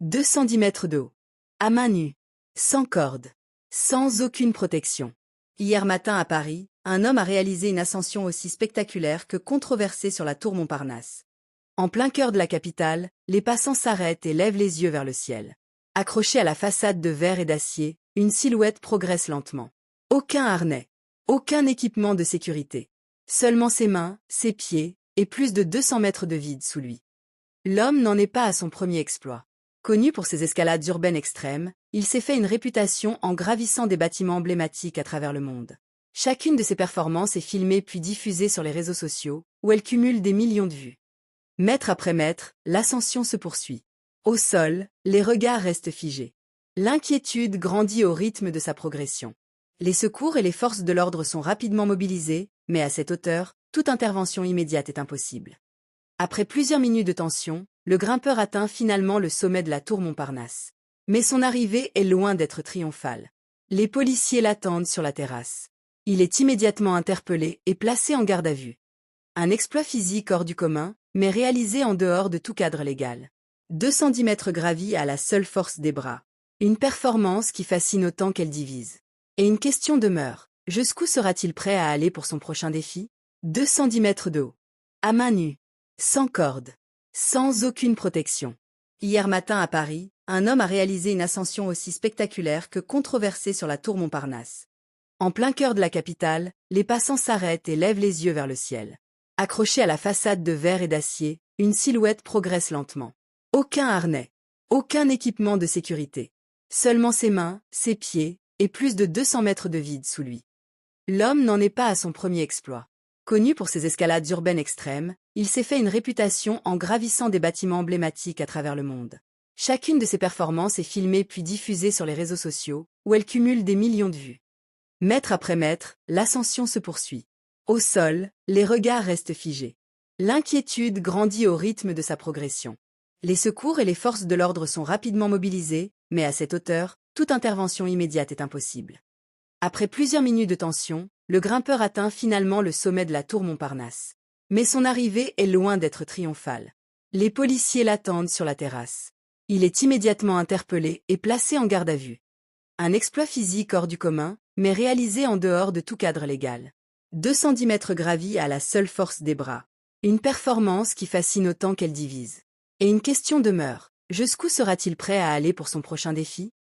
210 mètres de haut. À main nue. Sans corde. Sans aucune protection. Hier matin à Paris, un homme a réalisé une ascension aussi spectaculaire que controversée sur la tour Montparnasse. En plein cœur de la capitale, les passants s'arrêtent et lèvent les yeux vers le ciel. Accrochée à la façade de verre et d'acier, une silhouette progresse lentement. Aucun harnais. Aucun équipement de sécurité. Seulement ses mains, ses pieds, et plus de 200 mètres de vide sous lui. L'homme n'en est pas à son premier exploit. Connu pour ses escalades urbaines extrêmes, il s'est fait une réputation en gravissant des bâtiments emblématiques à travers le monde. Chacune de ses performances est filmée puis diffusée sur les réseaux sociaux, où elle cumule des millions de vues. Mètre après mètre, l'ascension se poursuit. Au sol, les regards restent figés. L'inquiétude grandit au rythme de sa progression. Les secours et les forces de l'ordre sont rapidement mobilisés, mais à cette hauteur, toute intervention immédiate est impossible. Après plusieurs minutes de tension, le grimpeur atteint finalement le sommet de la tour Montparnasse. Mais son arrivée est loin d'être triomphale. Les policiers l'attendent sur la terrasse. Il est immédiatement interpellé et placé en garde à vue. Un exploit physique hors du commun, mais réalisé en dehors de tout cadre légal. 210 mètres gravis à la seule force des bras. Une performance qui fascine autant qu'elle divise. Et une question demeure. Jusqu'où sera-t-il prêt à aller pour son prochain défi? 210 mètres de haut. À main nue. Sans corde. Sans aucune protection. Hier matin à Paris, un homme a réalisé une ascension aussi spectaculaire que controversée sur la tour Montparnasse. En plein cœur de la capitale, les passants s'arrêtent et lèvent les yeux vers le ciel. Accrochée à la façade de verre et d'acier, une silhouette progresse lentement. Aucun harnais. Aucun équipement de sécurité. Seulement ses mains, ses pieds, et plus de 200 mètres de vide sous lui. L'homme n'en est pas à son premier exploit. Connu pour ses escalades urbaines extrêmes, il s'est fait une réputation en gravissant des bâtiments emblématiques à travers le monde. Chacune de ses performances est filmée puis diffusée sur les réseaux sociaux, où elle cumule des millions de vues. Mètre après mètre, l'ascension se poursuit. Au sol, les regards restent figés. L'inquiétude grandit au rythme de sa progression. Les secours et les forces de l'ordre sont rapidement mobilisés, mais à cette hauteur, toute intervention immédiate est impossible. Après plusieurs minutes de tension, le grimpeur atteint finalement le sommet de la tour Montparnasse. Mais son arrivée est loin d'être triomphale. Les policiers l'attendent sur la terrasse. Il est immédiatement interpellé et placé en garde à vue. Un exploit physique hors du commun, mais réalisé en dehors de tout cadre légal. 210 mètres gravis à la seule force des bras. Une performance qui fascine autant qu'elle divise. Et une question demeure. Jusqu'où sera-t-il prêt à aller pour son prochain défi?